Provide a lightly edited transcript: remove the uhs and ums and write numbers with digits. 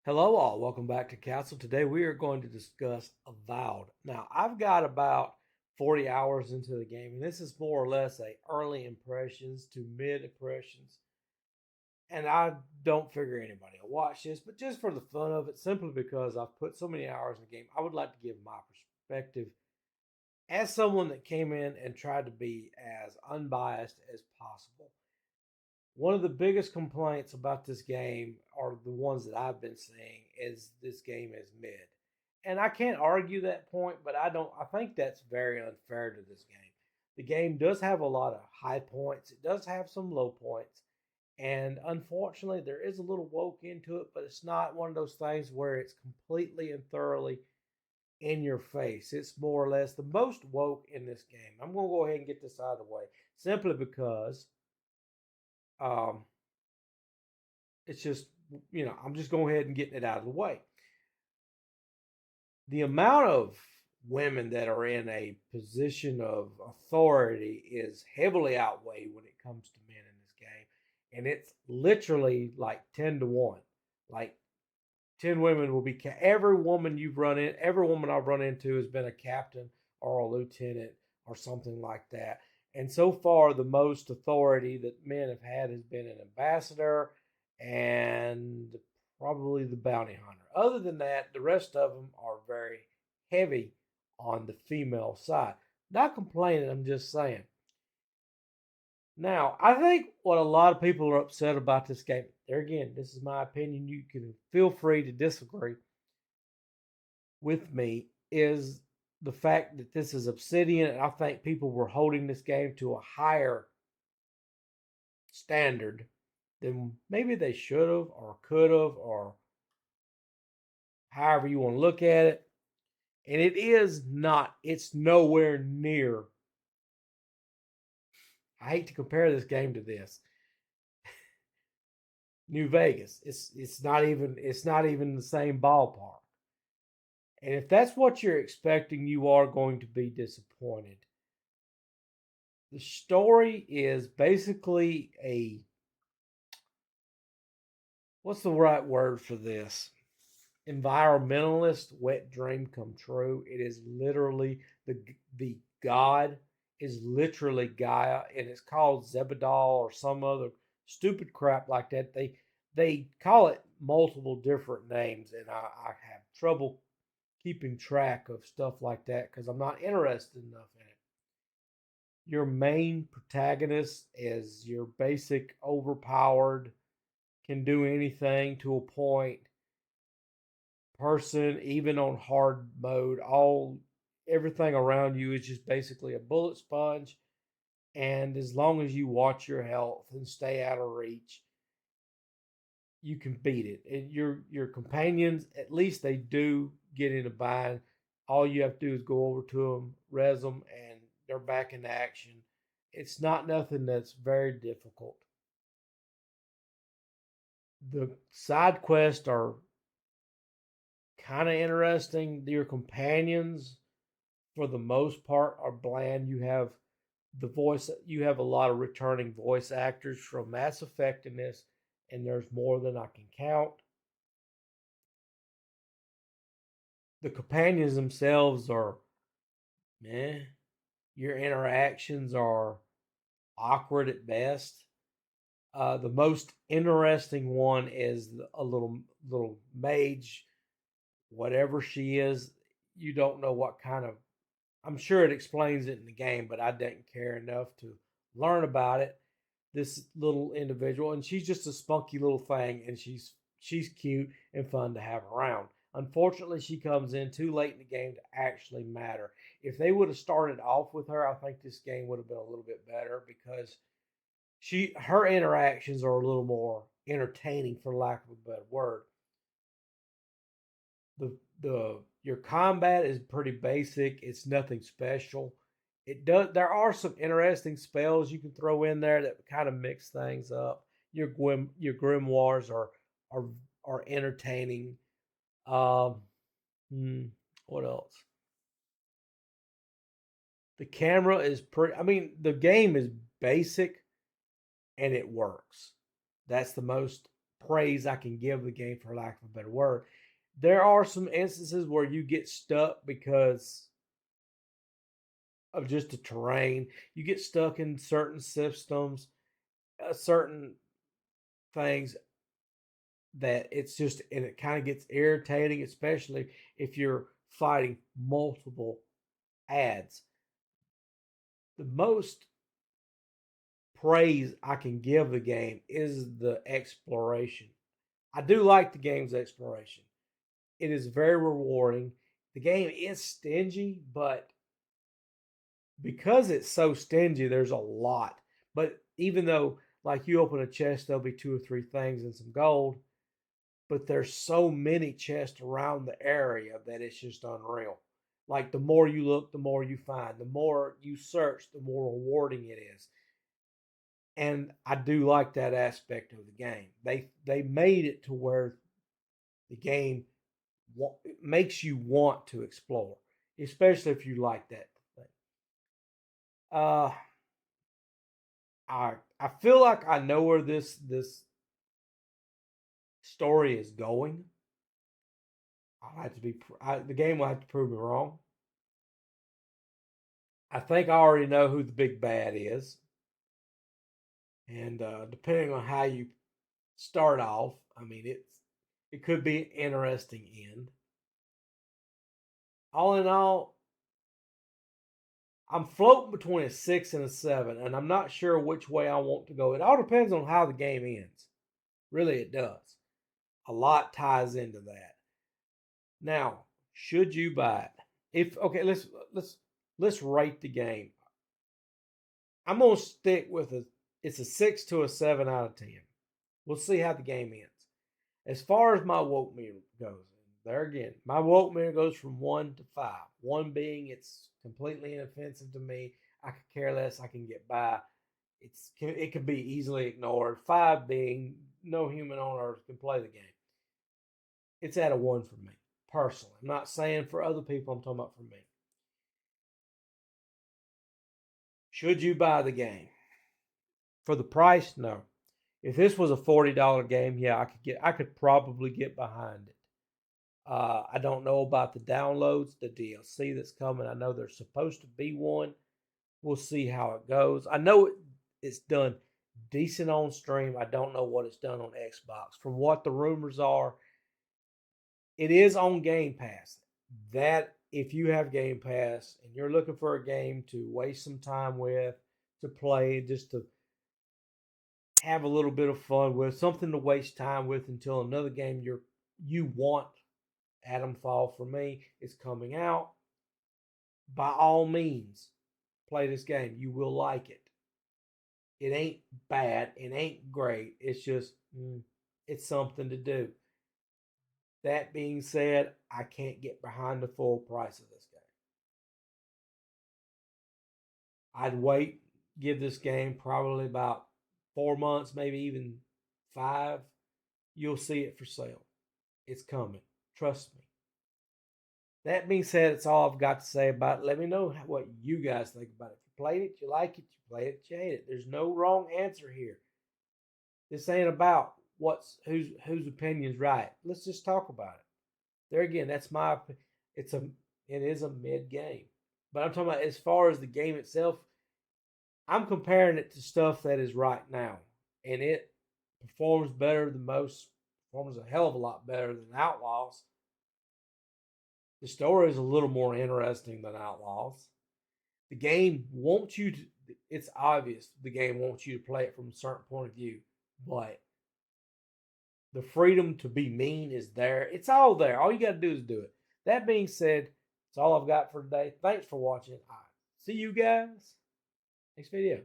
Hello, all. Welcome back to Castle. Today we are going to discuss Avowed. Now, I've got about 40 hours into the game, and this is more or less a early impressions to mid impressions. And I don't figure anybody will watch this, but just for the fun of it, simply because I've put so many hours in the game, I would like to give my perspective as someone that came in and tried to be as unbiased as possible. One of the biggest complaints about this game, or the ones that I've been seeing, is this game is mid. And I can't argue that point, but I think that's very unfair to this game. The game does have a lot of high points. It does have some low points. And unfortunately, there is a little woke into it, but it's not one of those things where it's completely and thoroughly in your face. It's more or less the most woke in this game. I'm going to go ahead and get this out of the way simply because um, it's just, I'm just going ahead and getting it out of the way. The amount of women that are in a position of authority is heavily outweighed when it comes to men in this game. And it's literally like 10 to 1. Like 10 women will be, every woman I've run into has been a captain or a lieutenant or something like that. And so far, the most authority that men have had has been an ambassador and probably the bounty hunter. Other than that, the rest of them are very heavy on the female side. Not complaining, I'm just saying. Now, I think what a lot of people are upset about this game, there again, this is my opinion. You can feel free to disagree with me, is the fact that this is Obsidian. And I think people were holding this game to a higher standard than maybe they should have or could have, or however you want to look at it. And it's nowhere near. I hate to compare this game to this. New Vegas. It's not even the same ballpark. And if that's what you're expecting, you are going to be disappointed. The story is basically a, what's the right word for this? Environmentalist wet dream come true. It is literally the god is literally Gaia, and it's called Zebedal or some other stupid crap like that. They call it multiple different names, and I have trouble keeping track of stuff like that because I'm not interested enough in it. Your main protagonist is your basic overpowered, can do anything to a point person, even on hard mode. Everything around you is just basically a bullet sponge. And as long as you watch your health and stay out of reach, you can beat it. And your companions, at least they do get in a bind. All you have to do is go over to them, res them, and they're back in action. It's not nothing that's very difficult. The side quests are kind of interesting. Your companions, for the most part, are bland. You have a lot of returning voice actors from Mass Effect in this, and there's more than I can count. The companions themselves are meh. Your interactions are awkward at best. The most interesting one is a little mage, whatever she is. You don't know what kind of. I'm sure it explains it in the game, but I didn't care enough to learn about it. This little individual, and she's just a spunky little thing, and she's cute and fun to have around. Unfortunately, she comes in too late in the game to actually matter. If they would have started off with her, I think this game would have been a little bit better because her interactions are a little more entertaining, for lack of a better word. The Your combat is pretty basic. It's nothing special. It does. There are some interesting spells you can throw in there that kind of mix things up. Your grimoires are are entertaining. Um, hmm, what else? The camera is pretty. I mean, the game is basic and it works. That's the most praise I can give the game, for lack of a better word. There are some instances where you get stuck because of just the terrain. You get stuck in certain systems, certain things that it's just, and it kind of gets irritating, especially if you're fighting multiple ads. The most praise I can give the game is the exploration. I do like the game's exploration. It is very rewarding. The game is stingy, but because it's so stingy, there's a lot. But even though, like, you open a chest, there'll be 2 or 3 things and some gold, but there's so many chests around the area that it's just unreal. Like, the more you look, the more you find. The more you search, the more rewarding it is. And I do like that aspect of the game. They made it to where the game makes you want to explore, especially if you like that thing. Uh, I feel like I know where this story is going. I'll have to be the game will have to prove me wrong. I think I already know who the big bad is, and depending on how you start off, I mean it could be an interesting end. All in all, I'm floating between a 6 and a 7, and I'm not sure which way I want to go. It all depends on how the game ends. Really, it does. A lot ties into that. Now, should you buy it? If okay, let's rate the game. I'm gonna stick with it's a 6 to a 7 out of 10. We'll see how the game ends. As far as my woke meter goes, there again, my woke meter goes from 1 to 5. 1 being it's completely inoffensive to me. I could care less. I can get by. It could be easily ignored. 5 being no human on earth can play the game. It's at a 1 for me personally. I'm not saying for other people. I'm talking about for me. Should you buy the game for the price? No. If this was a $40 game, yeah, I could probably get behind it. I don't know about the downloads, the DLC that's coming. I know there's supposed to be one. We'll see how it goes. I know it's done decent on stream. I don't know what it's done on Xbox. From what the rumors are, it is on Game Pass. That if you have Game Pass and you're looking for a game to waste some time with, to play, just to have a little bit of fun with, something to waste time with until another game you want, Adamfall for me is coming out. By all means, play this game. You will like it. It ain't bad. It ain't great. It's just it's something to do. That being said, I can't get behind the full price of this game. I'd wait, give this game probably about 4 months, maybe even 5. You'll see it for sale. It's coming. Trust me. That being said, it's all I've got to say about it. Let me know what you guys think about it. If you played it, you like it. You played it, you hate it. There's no wrong answer here. This ain't about whose opinion's right. Let's just talk about it. There again, that's my. It is a mid game, but I'm talking about as far as the game itself. I'm comparing it to stuff that is right now, and it performs better than most. Performs a hell of a lot better than Outlaws. The story is a little more interesting than Outlaws. The game wants you to, it's obvious the game wants you to play it from a certain point of view, but the freedom to be mean is there. It's all there. All you got to do is do it. That being said, that's all I've got for today. Thanks for watching. See you guys next video.